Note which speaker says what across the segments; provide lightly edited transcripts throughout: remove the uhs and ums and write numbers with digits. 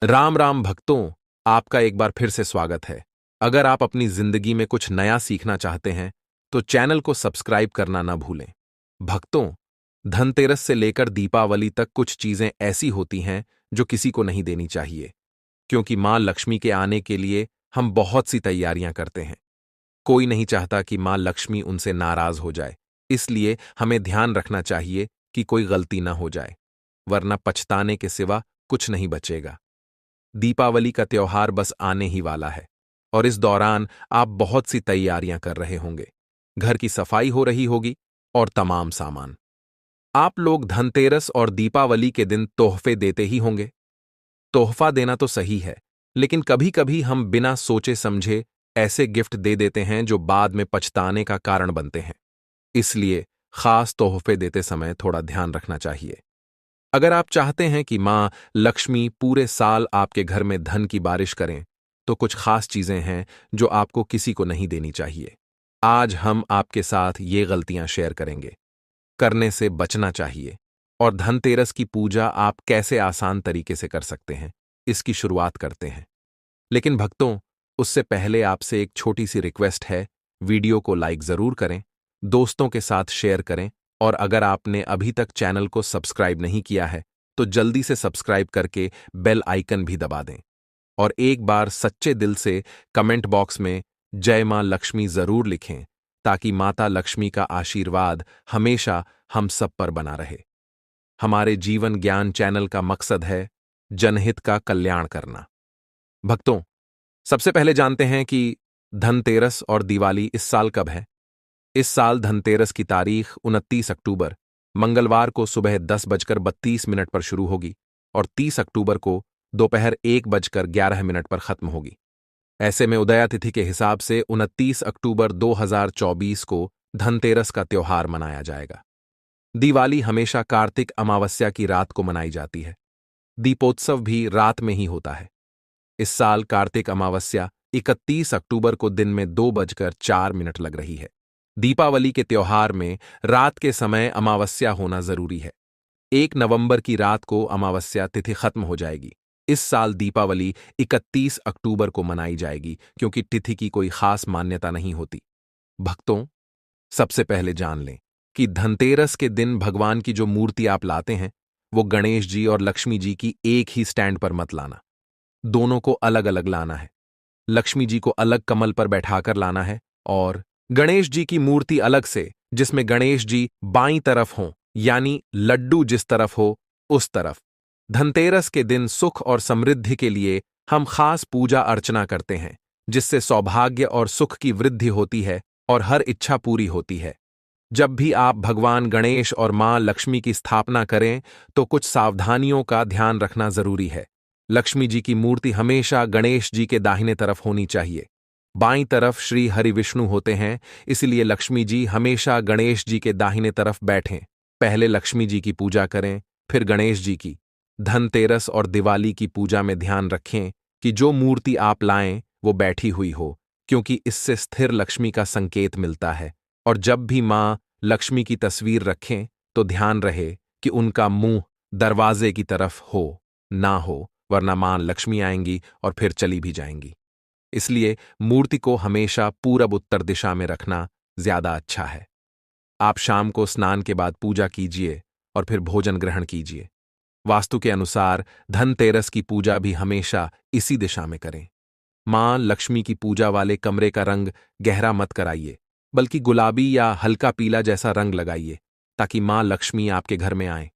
Speaker 1: राम राम भक्तों, आपका एक बार फिर से स्वागत है। अगर आप अपनी जिंदगी में कुछ नया सीखना चाहते हैं तो चैनल को सब्सक्राइब करना ना भूलें। भक्तों, धनतेरस से लेकर दीपावली तक कुछ चीजें ऐसी होती हैं जो किसी को नहीं देनी चाहिए, क्योंकि मां लक्ष्मी के आने के लिए हम बहुत सी तैयारियां करते हैं। कोई नहीं चाहता कि मां लक्ष्मी उनसे नाराज हो जाए, इसलिए हमें ध्यान रखना चाहिए कि कोई गलती ना हो जाए, वरना पछताने के सिवा कुछ नहीं बचेगा। दीपावली का त्योहार बस आने ही वाला है और इस दौरान आप बहुत सी तैयारियां कर रहे होंगे। घर की सफाई हो रही होगी और तमाम सामान। आप लोग धनतेरस और दीपावली के दिन तोहफे देते ही होंगे। तोहफा देना तो सही है, लेकिन कभी कभी हम बिना सोचे समझे ऐसे गिफ्ट दे देते हैं जो बाद में पछताने का कारण बनते हैं। इसलिए खास तोहफे देते समय थोड़ा ध्यान रखना चाहिए। अगर आप चाहते हैं कि मां लक्ष्मी पूरे साल आपके घर में धन की बारिश करें, तो कुछ खास चीजें हैं जो आपको किसी को नहीं देनी चाहिए। आज हम आपके साथ ये गलतियां शेयर करेंगे, करने से बचना चाहिए, और धनतेरस की पूजा आप कैसे आसान तरीके से कर सकते हैं, इसकी शुरुआत करते हैं। लेकिन भक्तों, उससे पहले आपसे एक छोटी सी रिक्वेस्ट है। वीडियो को लाइक जरूर करें, दोस्तों के साथ शेयर करें, और अगर आपने अभी तक चैनल को सब्सक्राइब नहीं किया है तो जल्दी से सब्सक्राइब करके बेल आइकन भी दबा दें। और एक बार सच्चे दिल से कमेंट बॉक्स में जय मां लक्ष्मी जरूर लिखें, ताकि माता लक्ष्मी का आशीर्वाद हमेशा हम सब पर बना रहे। हमारे जीवन ज्ञान चैनल का मकसद है जनहित का कल्याण करना। भक्तों, सबसे पहले जानते हैं कि धनतेरस और दिवाली इस साल कब है। इस साल धनतेरस की तारीख 29 अक्टूबर मंगलवार को सुबह 10:32 पर शुरू होगी और 30 अक्टूबर को दोपहर 1:11 पर खत्म होगी। ऐसे में उदया तिथि के हिसाब से 29 अक्टूबर 2024 को धनतेरस का त्योहार मनाया जाएगा। दिवाली हमेशा कार्तिक अमावस्या की रात को मनाई जाती है। दीपोत्सव भी रात में ही होता है। इस साल कार्तिक अमावस्या 31 अक्टूबर को दिन में 2:04 लग रही है। दीपावली के त्योहार में रात के समय अमावस्या होना जरूरी है। 1 नवंबर की रात को अमावस्या तिथि खत्म हो जाएगी। इस साल दीपावली 31 अक्टूबर को मनाई जाएगी, क्योंकि तिथि की कोई खास मान्यता नहीं होती। भक्तों, सबसे पहले जान लें कि धनतेरस के दिन भगवान की जो मूर्ति आप लाते हैं, वो गणेश जी और लक्ष्मी जी की एक ही स्टैंड पर मत लाना। दोनों को अलग अलग लाना है। लक्ष्मी जी को अलग कमल पर बैठाकर लाना है, और गणेश जी की मूर्ति अलग से, जिसमें गणेश जी बाईं तरफ हों, यानी लड्डू जिस तरफ हो उस तरफ। धनतेरस के दिन सुख और समृद्धि के लिए हम खास पूजा अर्चना करते हैं, जिससे सौभाग्य और सुख की वृद्धि होती है और हर इच्छा पूरी होती है। जब भी आप भगवान गणेश और मां लक्ष्मी की स्थापना करें तो कुछ सावधानियों का ध्यान रखना जरूरी है। लक्ष्मी जी की मूर्ति हमेशा गणेश जी के दाहिने तरफ होनी चाहिए। बाईं तरफ श्री हरि विष्णु होते हैं, इसलिए लक्ष्मी जी हमेशा गणेश जी के दाहिने तरफ बैठें। पहले लक्ष्मी जी की पूजा करें, फिर गणेश जी की। धनतेरस और दिवाली की पूजा में ध्यान रखें कि जो मूर्ति आप लाएं वो बैठी हुई हो, क्योंकि इससे स्थिर लक्ष्मी का संकेत मिलता है। और जब भी मां लक्ष्मी की तस्वीर रखें तो ध्यान रहे कि उनका मुंह दरवाजे की तरफ हो, ना हो, वरना मां लक्ष्मी आएंगी और फिर चली भी जाएंगी। इसलिए मूर्ति को हमेशा पूरब उत्तर दिशा में रखना ज्यादा अच्छा है। आप शाम को स्नान के बाद पूजा कीजिए और फिर भोजन ग्रहण कीजिए। वास्तु के अनुसार धनतेरस की पूजा भी हमेशा इसी दिशा में करें। मां लक्ष्मी की पूजा वाले कमरे का रंग गहरा मत कराइए, बल्कि गुलाबी या हल्का पीला जैसा रंग लगाइए, ताकि मां लक्ष्मी आपके घर में आए।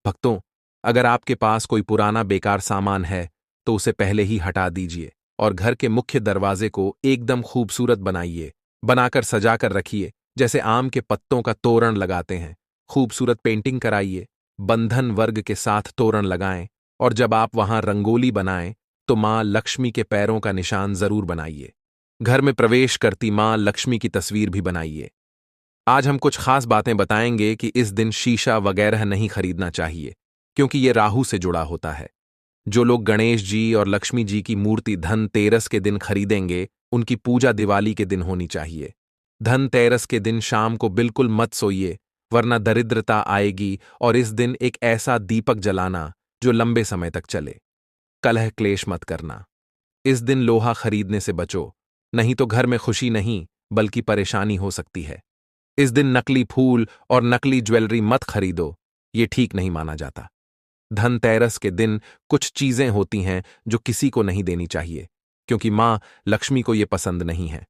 Speaker 1: भक्तों, अगर आपके पास कोई पुराना बेकार सामान है तो उसे पहले ही हटा दीजिए और घर के मुख्य दरवाजे को एकदम खूबसूरत बनाइए। बनाकर सजाकर रखिए, जैसे आम के पत्तों का तोरण लगाते हैं। खूबसूरत पेंटिंग कराइए, बंधन वर्ग के साथ तोरण लगाएं, और जब आप वहां रंगोली बनाएं तो मां लक्ष्मी के पैरों का निशान जरूर बनाइए। घर में प्रवेश करती मां लक्ष्मी की तस्वीर भी बनाइए। आज हम कुछ खास बातें बताएंगे कि इस दिन शीशा वगैरह नहीं खरीदना चाहिए, क्योंकि ये राहु से जुड़ा होता है। जो लोग गणेश जी और लक्ष्मी जी की मूर्ति धनतेरस के दिन खरीदेंगे, उनकी पूजा दिवाली के दिन होनी चाहिए। धनतेरस के दिन शाम को बिल्कुल मत सोइए, वरना दरिद्रता आएगी। और इस दिन एक ऐसा दीपक जलाना जो लंबे समय तक चले। कलह क्लेश मत करना। इस दिन लोहा खरीदने से बचो, नहीं तो घर में खुशी नहीं बल्कि परेशानी हो सकती है। इस दिन नकली फूल और नकली ज्वेलरी मत खरीदो, ये ठीक नहीं माना जाता। धनतेरस के दिन कुछ चीजें होती हैं जो किसी को नहीं देनी चाहिए, क्योंकि मां लक्ष्मी को ये पसंद नहीं है।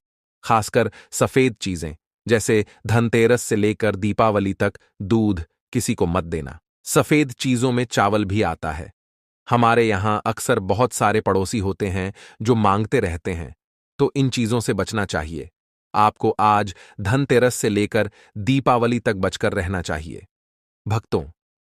Speaker 1: खासकर सफेद चीजें, जैसे धनतेरस से लेकर दीपावली तक दूध किसी को मत देना। सफेद चीजों में चावल भी आता है। हमारे यहां अक्सर बहुत सारे पड़ोसी होते हैं जो मांगते रहते हैं, तो इन चीजों से बचना चाहिए। आपको आज धनतेरस से लेकर दीपावली तक बचकर रहना चाहिए। भक्तों,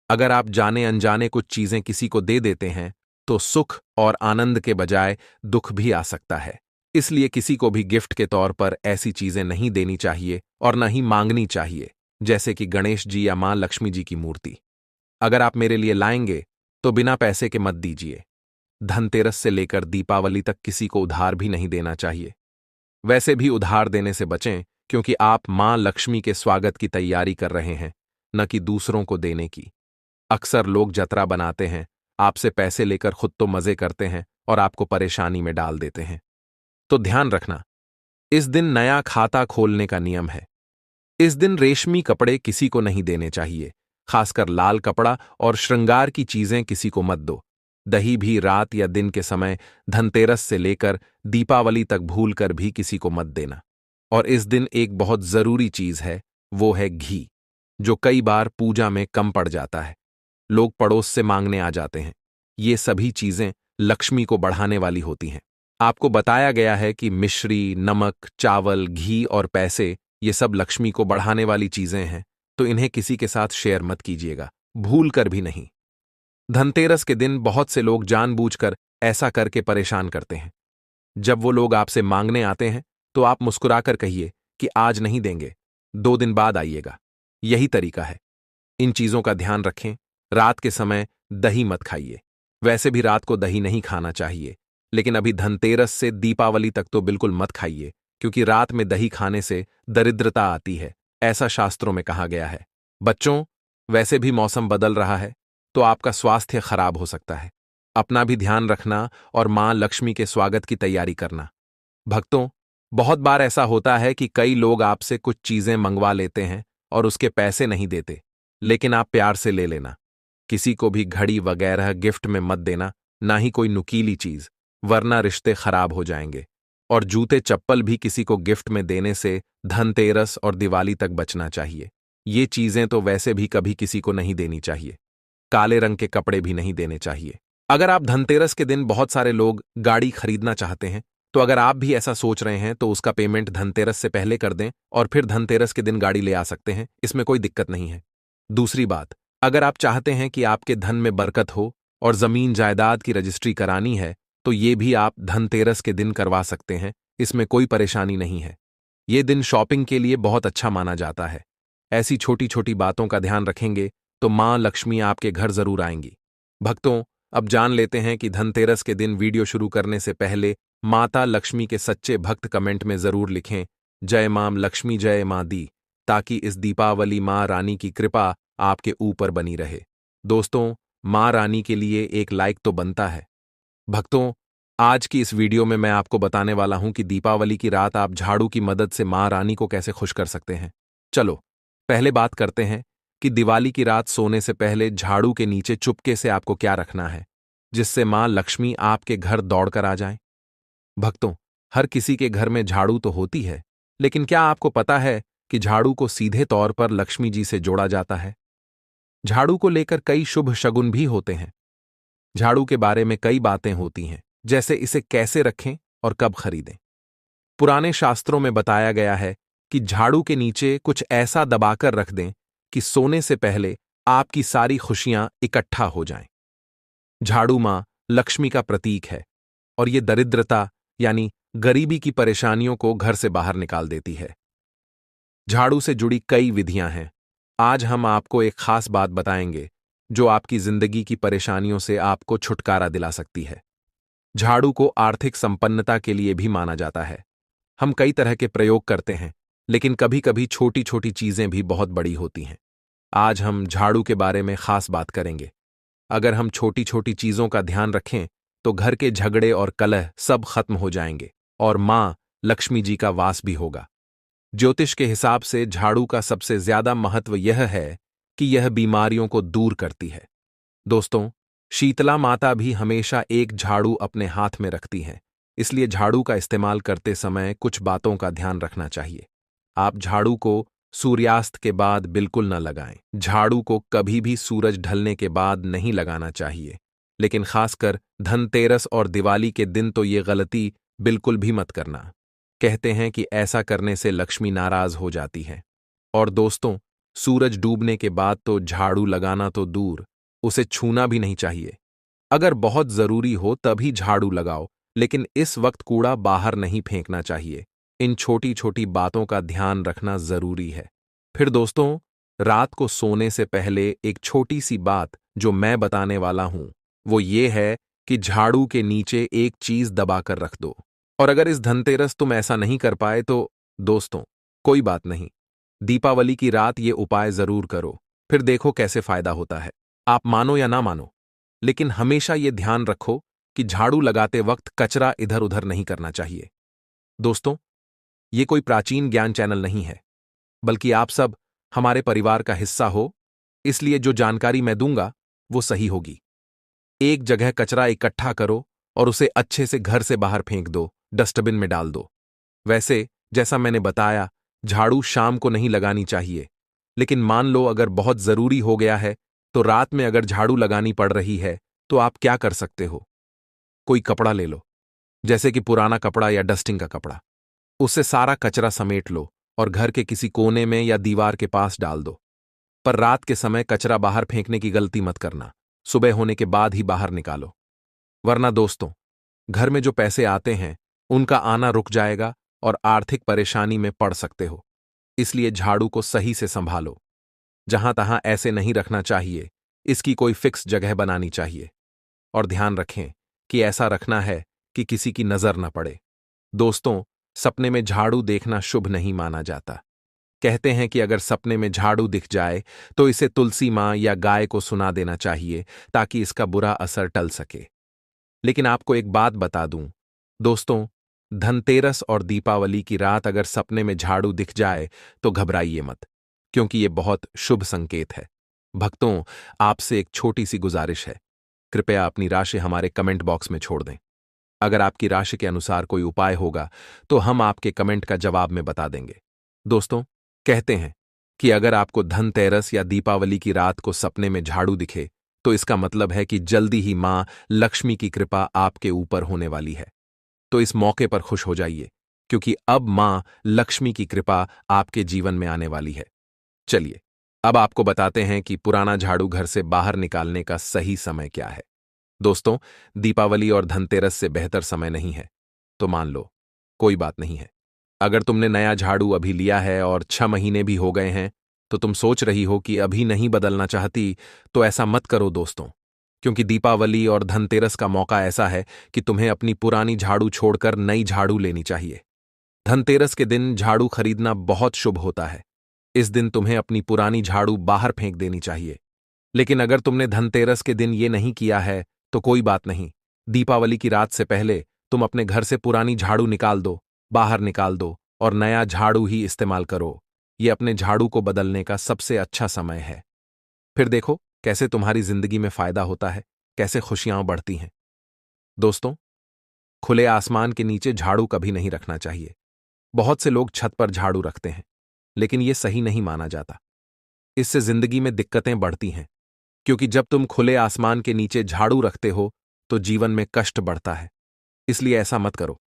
Speaker 1: अगर आप जाने अनजाने कुछ चीजें किसी को दे देते हैं तो सुख और आनंद के बजाय दुख भी आ सकता है। इसलिए किसी को भी गिफ्ट के तौर पर ऐसी चीजें नहीं देनी चाहिए और न ही मांगनी चाहिए, जैसे कि गणेश जी या मां लक्ष्मी जी की मूर्ति। अगर आप मेरे लिए लाएंगे तो बिना पैसे के मत दीजिए। धनतेरस से लेकर दीपावली तक किसी को उधार भी नहीं देना चाहिए। वैसे भी उधार देने से बचें, क्योंकि आप मां लक्ष्मी के स्वागत की तैयारी कर रहे हैं, न कि दूसरों को देने की। अक्सर लोग जतरा बनाते हैं, आपसे पैसे लेकर खुद तो मजे करते हैं और आपको परेशानी में डाल देते हैं। तो ध्यान रखना, इस दिन नया खाता खोलने का नियम है। इस दिन रेशमी कपड़े किसी को नहीं देने चाहिए, खासकर लाल कपड़ा और श्रृंगार की चीजें किसी को मत दो। दही भी रात या दिन के समय धनतेरस से लेकर दीपावली तक भूल कर भी किसी को मत देना। और इस दिन एक बहुत जरूरी चीज है, वो है घी, जो कई बार पूजा में कम पड़ जाता है। लोग पड़ोस से मांगने आ जाते हैं। ये सभी चीजें लक्ष्मी को बढ़ाने वाली होती हैं। आपको बताया गया है कि मिश्री, नमक, चावल, घी और पैसे, ये सब लक्ष्मी को बढ़ाने वाली चीजें हैं, तो इन्हें किसी के साथ शेयर मत कीजिएगा, भूल कर भी नहीं। धनतेरस के दिन बहुत से लोग जानबूझकर ऐसा करके परेशान करते हैं। जब वो लोग आपसे मांगने आते हैं तो आप मुस्कुराकर कहिए कि आज नहीं देंगे, 2 दिन बाद आइएगा। यही तरीका है। इन चीजों का ध्यान रखें। रात के समय दही मत खाइए। वैसे भी रात को दही नहीं खाना चाहिए, लेकिन अभी धनतेरस से दीपावली तक तो बिल्कुल मत खाइए, क्योंकि रात में दही खाने से दरिद्रता आती है, ऐसा शास्त्रों में कहा गया है। बच्चों, वैसे भी मौसम बदल रहा है, तो आपका स्वास्थ्य खराब हो सकता है। अपना भी ध्यान रखना और मां लक्ष्मी के स्वागत की तैयारी करना। भक्तों, बहुत बार ऐसा होता है कि कई लोग आपसे कुछ चीजें मंगवा लेते हैं और उसके पैसे नहीं देते, लेकिन आप प्यार से ले लेना। किसी को भी घड़ी वगैरह गिफ्ट में मत देना, ना ही कोई नुकीली चीज, वरना रिश्ते खराब हो जाएंगे। और जूते चप्पल भी किसी को गिफ्ट में देने से धनतेरस और दिवाली तक बचना चाहिए। ये चीजें तो वैसे भी कभी किसी को नहीं देनी चाहिए। काले रंग के कपड़े भी नहीं देने चाहिए। अगर आप धनतेरस के दिन बहुत सारे लोग गाड़ी खरीदना चाहते हैं, तो अगर आप भी ऐसा सोच रहे हैं तो उसका पेमेंट धनतेरस से पहले कर दें और फिर धनतेरस के दिन गाड़ी ले आ सकते हैं, इसमें कोई दिक्कत नहीं है। दूसरी बात, अगर आप चाहते हैं कि आपके धन में बरकत हो और जमीन जायदाद की रजिस्ट्री करानी है, तो ये भी आप धनतेरस के दिन करवा सकते हैं, इसमें कोई परेशानी नहीं है। ये दिन शॉपिंग के लिए बहुत अच्छा माना जाता है। ऐसी छोटी छोटी बातों का ध्यान रखेंगे तो मां लक्ष्मी आपके घर जरूर आएंगी। भक्तों, अब जान लेते हैं कि धनतेरस के दिन वीडियो शुरू करने से पहले माता लक्ष्मी के सच्चे भक्त कमेंट में जरूर लिखें, जय मां लक्ष्मी जय मां दी, ताकि इस दीपावली मां रानी की कृपा आपके ऊपर बनी रहे। दोस्तों, मां रानी के लिए एक लाइक तो बनता है। भक्तों, आज की इस वीडियो में मैं आपको बताने वाला हूं कि दीपावली की रात आप झाड़ू की मदद से मां रानी को कैसे खुश कर सकते हैं। चलो, पहले बात करते हैं कि दिवाली की रात सोने से पहले झाड़ू के नीचे चुपके से आपको क्या रखना है, जिससे मां लक्ष्मी आपके घर दौड़कर आ जाएं। भक्तों, हर किसी के घर में झाड़ू तो होती है, लेकिन क्या आपको पता है कि झाड़ू को सीधे तौर पर लक्ष्मी जी से जोड़ा जाता है? झाड़ू को लेकर कई शुभ शगुन भी होते हैं। झाड़ू के बारे में कई बातें होती हैं, जैसे इसे कैसे रखें और कब खरीदें। पुराने शास्त्रों में बताया गया है कि झाड़ू के नीचे कुछ ऐसा दबाकर रख दें कि सोने से पहले आपकी सारी खुशियां इकट्ठा हो जाएं। झाड़ू मां लक्ष्मी का प्रतीक है और ये दरिद्रता यानी गरीबी की परेशानियों को घर से बाहर निकाल देती है। झाड़ू से जुड़ी कई विधियां हैं। आज हम आपको एक खास बात बताएंगे जो आपकी जिंदगी की परेशानियों से आपको छुटकारा दिला सकती है। झाड़ू को आर्थिक संपन्नता के लिए भी माना जाता है। हम कई तरह के प्रयोग करते हैं, लेकिन कभी कभी छोटी छोटी चीजें भी बहुत बड़ी होती हैं। आज हम झाड़ू के बारे में खास बात करेंगे। अगर हम छोटी छोटी चीजों का ध्यान रखें तो घर के झगड़े और कलह सब खत्म हो जाएंगे और मां लक्ष्मी जी का वास भी होगा। ज्योतिष के हिसाब से झाड़ू का सबसे ज्यादा महत्व यह है कि यह बीमारियों को दूर करती है। दोस्तों, शीतला माता भी हमेशा एक झाड़ू अपने हाथ में रखती हैं, इसलिए झाड़ू का इस्तेमाल करते समय कुछ बातों का ध्यान रखना चाहिए। आप झाड़ू को सूर्यास्त के बाद बिल्कुल न लगाएं। झाड़ू को कभी भी सूरज ढलने के बाद नहीं लगाना चाहिए, लेकिन खासकर धनतेरस और दिवाली के दिन तो ये गलती बिल्कुल भी मत करना। कहते हैं कि ऐसा करने से लक्ष्मी नाराज हो जाती है। और दोस्तों, सूरज डूबने के बाद तो झाड़ू लगाना तो दूर, उसे छूना भी नहीं चाहिए। अगर बहुत जरूरी हो तभी झाड़ू लगाओ, लेकिन इस वक्त कूड़ा बाहर नहीं फेंकना चाहिए। इन छोटी छोटी बातों का ध्यान रखना जरूरी है। फिर दोस्तों, रात को सोने से पहले एक छोटी सी बात जो मैं बताने वाला हूं, वो ये है कि झाड़ू के नीचे एक चीज दबाकर रख दो। और अगर इस धनतेरस तुम ऐसा नहीं कर पाए तो दोस्तों, कोई बात नहीं, दीपावली की रात ये उपाय जरूर करो, फिर देखो कैसे फायदा होता है। आप मानो या ना मानो, लेकिन हमेशा ये ध्यान रखो कि झाड़ू लगाते वक्त कचरा इधर उधर नहीं करना चाहिए। दोस्तों, ये कोई प्राचीन ज्ञान चैनल नहीं है, बल्कि आप सब हमारे परिवार का हिस्सा हो, इसलिए जो जानकारी मैं दूंगा वो सही होगी। एक जगह कचरा इकट्ठा करो और उसे अच्छे से घर से बाहर फेंक दो, डस्टबिन में डाल दो। वैसे जैसा मैंने बताया, झाड़ू शाम को नहीं लगानी चाहिए, लेकिन मान लो अगर बहुत जरूरी हो गया है तो रात में अगर झाड़ू लगानी पड़ रही है तो आप क्या कर सकते हो? कोई कपड़ा ले लो, जैसे कि पुराना कपड़ा या डस्टिंग का कपड़ा, उससे सारा कचरा समेट लो और घर के किसी कोने में या दीवार के पास डाल दो। पर रात के समय कचरा बाहर फेंकने की गलती मत करना, सुबह होने के बाद ही बाहर निकालो, वरना दोस्तों, घर में जो पैसे आते हैं उनका आना रुक जाएगा और आर्थिक परेशानी में पड़ सकते हो। इसलिए झाड़ू को सही से संभालो। जहां तहां ऐसे नहीं रखना चाहिए, इसकी कोई फिक्स जगह बनानी चाहिए। और ध्यान रखें कि ऐसा रखना है कि किसी की नजर न पड़े। दोस्तों, सपने में झाड़ू देखना शुभ नहीं माना जाता। कहते हैं कि अगर सपने में झाड़ू दिख जाए तो इसे तुलसी मां या गाय को सुना देना चाहिए ताकि इसका बुरा असर टल सके। लेकिन आपको एक बात बता दूं, दोस्तों, धनतेरस और दीपावली की रात अगर सपने में झाड़ू दिख जाए तो घबराइए मत, क्योंकि ये बहुत शुभ संकेत है। भक्तों, आपसे एक छोटी सी गुजारिश है, कृपया अपनी राशि हमारे कमेंट बॉक्स में छोड़ दें। अगर आपकी राशि के अनुसार कोई उपाय होगा तो हम आपके कमेंट का जवाब में बता देंगे। दोस्तों, कहते हैं कि अगर आपको धनतेरस या दीपावली की रात को सपने में झाड़ू दिखे तो इसका मतलब है कि जल्दी ही मां लक्ष्मी की कृपा आपके ऊपर होने वाली है। तो इस मौके पर खुश हो जाइए, क्योंकि अब मां लक्ष्मी की कृपा आपके जीवन में आने वाली है। चलिए, अब आपको बताते हैं कि पुराना झाड़ू घर से बाहर निकालने का सही समय क्या है। दोस्तों, दीपावली और धनतेरस से बेहतर समय नहीं है, तो मान लो, कोई बात नहीं है। अगर तुमने नया झाड़ू अभी लिया है और 6 महीने भी हो गए हैं, तो तुम सोच रही हो कि अभी नहीं बदलना चाहती, तो ऐसा मत करो दोस्तों, क्योंकि दीपावली और धनतेरस का मौका ऐसा है कि तुम्हें अपनी पुरानी झाड़ू छोड़कर नई झाड़ू लेनी चाहिए। धनतेरस के दिन झाड़ू खरीदना बहुत शुभ होता है। इस दिन तुम्हें अपनी पुरानी झाड़ू बाहर फेंक देनी चाहिए। लेकिन अगर तुमने धनतेरस के दिन ये नहीं किया है तो कोई बात नहीं, दीपावली की रात से पहले तुम अपने घर से पुरानी झाड़ू निकाल दो, बाहर निकाल दो और नया झाड़ू ही इस्तेमाल करो। ये अपने झाड़ू को बदलने का सबसे अच्छा समय है। फिर देखो कैसे तुम्हारी जिंदगी में फायदा होता है, कैसे खुशियां बढ़ती हैं। दोस्तों, खुले आसमान के नीचे झाड़ू कभी नहीं रखना चाहिए। बहुत से लोग छत पर झाड़ू रखते हैं, लेकिन यह सही नहीं माना जाता। इससे जिंदगी में दिक्कतें बढ़ती हैं, क्योंकि जब तुम खुले आसमान के नीचे झाड़ू रखते हो तो जीवन में कष्ट बढ़ता है। इसलिए ऐसा मत करो।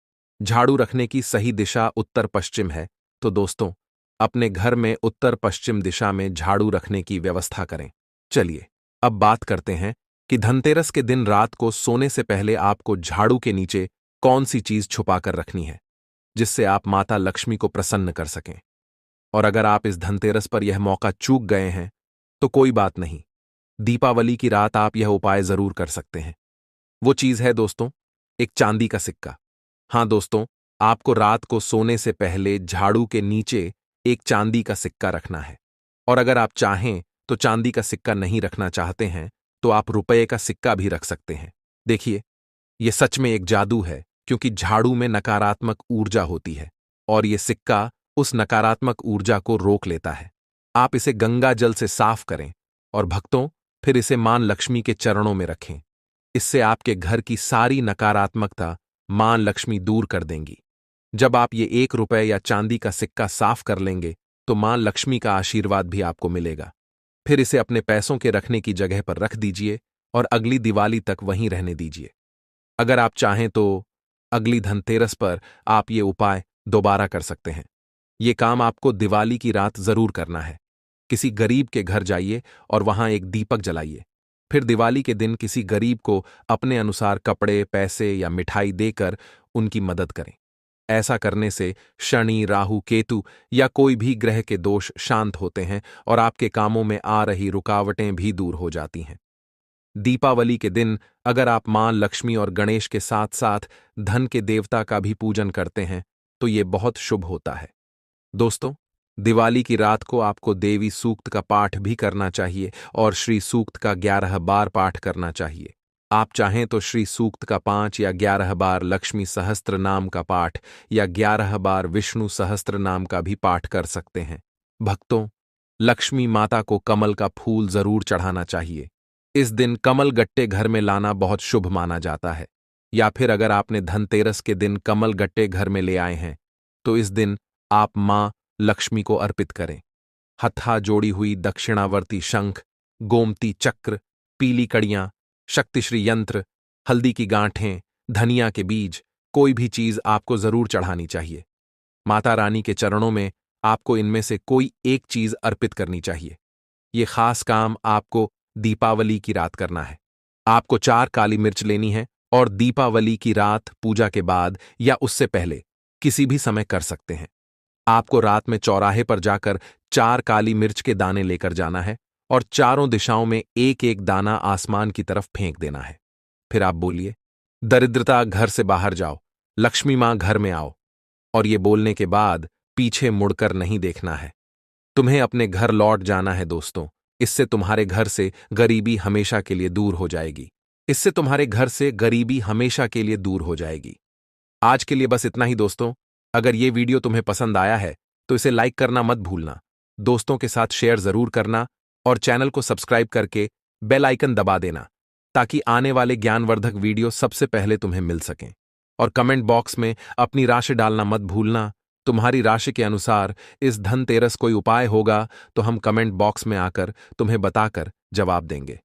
Speaker 1: झाड़ू रखने की सही दिशा उत्तर पश्चिम है, तो दोस्तों, अपने घर में उत्तर पश्चिम दिशा में झाड़ू रखने की व्यवस्था करें। चलिए, अब बात करते हैं कि धनतेरस के दिन रात को सोने से पहले आपको झाड़ू के नीचे कौन सी चीज छुपाकर रखनी है, जिससे आप माता लक्ष्मी को प्रसन्न कर सकें। और अगर आप इस धनतेरस पर यह मौका चूक गए हैं तो कोई बात नहीं, दीपावली की रात आप यह उपाय जरूर कर सकते हैं। वो चीज है दोस्तों, एक चांदी का सिक्का। हां दोस्तों, आपको रात को सोने से पहले झाड़ू के नीचे एक चांदी का सिक्का रखना है। और अगर आप चाहें तो चांदी का सिक्का नहीं रखना चाहते हैं तो आप रुपये का सिक्का भी रख सकते हैं। देखिए, ये सच में एक जादू है, क्योंकि झाड़ू में नकारात्मक ऊर्जा होती है और ये सिक्का उस नकारात्मक ऊर्जा को रोक लेता है। आप इसे गंगा जल से साफ करें और भक्तों, फिर इसे मां लक्ष्मी के चरणों में रखें। इससे आपके घर की सारी नकारात्मकता मां लक्ष्मी दूर कर देंगी। जब आप ये 1 रुपए या चांदी का सिक्का साफ कर लेंगे तो मां लक्ष्मी का आशीर्वाद भी आपको मिलेगा। फिर इसे अपने पैसों के रखने की जगह पर रख दीजिए और अगली दिवाली तक वहीं रहने दीजिए। अगर आप चाहें तो अगली धनतेरस पर आप ये उपाय दोबारा कर सकते हैं। ये काम आपको दिवाली की रात जरूर करना है। किसी गरीब के घर जाइए और वहां एक दीपक जलाइए। फिर दिवाली के दिन किसी गरीब को अपने अनुसार कपड़े, पैसे या मिठाई देकर उनकी मदद करें। ऐसा करने से शनि, राहु, केतु या कोई भी ग्रह के दोष शांत होते हैं और आपके कामों में आ रही रुकावटें भी दूर हो जाती हैं। दीपावली के दिन अगर आप मां लक्ष्मी और गणेश के साथ साथ धन के देवता का भी पूजन करते हैं तो ये बहुत शुभ होता है। दोस्तों, दिवाली की रात को आपको देवी सूक्त का पाठ भी करना चाहिए और श्री सूक्त का 11 बार पाठ करना चाहिए। आप चाहें तो श्री सूक्त का 5 या 11 बार लक्ष्मी सहस्त्र नाम का पाठ या 11 बार विष्णु सहस्त्र नाम का भी पाठ कर सकते हैं। भक्तों, लक्ष्मी माता को कमल का फूल जरूर चढ़ाना चाहिए। इस दिन कमल गट्टे घर में लाना बहुत शुभ माना जाता है। या फिर अगर आपने धनतेरस के दिन कमल गट्टे घर में ले आए हैं तो इस दिन आप मां लक्ष्मी को अर्पित करें। हथा जोड़ी हुई दक्षिणावर्ती शंख, गोमती चक्र, पीली कड़ियां, शक्तिश्री यंत्र, हल्दी की गांठें, धनिया के बीज, कोई भी चीज आपको जरूर चढ़ानी चाहिए। माता रानी के चरणों में आपको इनमें से कोई एक चीज अर्पित करनी चाहिए। ये खास काम आपको दीपावली की रात करना है। आपको 4 काली मिर्च लेनी है और दीपावली की रात पूजा के बाद या उससे पहले किसी भी समय कर सकते हैं। आपको रात में चौराहे पर जाकर 4 काली मिर्च के दाने लेकर जाना है और चारों दिशाओं में एक एक दाना आसमान की तरफ फेंक देना है। फिर आप बोलिए, दरिद्रता घर से बाहर जाओ, लक्ष्मी मां घर में आओ। और ये बोलने के बाद पीछे मुड़कर नहीं देखना है। तुम्हें अपने घर लौट जाना है दोस्तों। इससे तुम्हारे घर से गरीबी हमेशा के लिए दूर हो जाएगी। इससे तुम्हारे घर से गरीबी हमेशा के लिए दूर हो जाएगी। आज के लिए बस इतना ही दोस्तों। अगर ये वीडियो तुम्हें पसंद आया है तो इसे लाइक करना मत भूलना, दोस्तों के साथ शेयर जरूर करना और चैनल को सब्सक्राइब करके बेल आइकन दबा देना ताकि आने वाले ज्ञानवर्धक वीडियो सबसे पहले तुम्हें मिल सकें। और कमेंट बॉक्स में अपनी राशि डालना मत भूलना। तुम्हारी राशि के अनुसार इस धनतेरस कोई उपाय होगा तो हम कमेंट बॉक्स में आकर तुम्हें बताकर जवाब देंगे।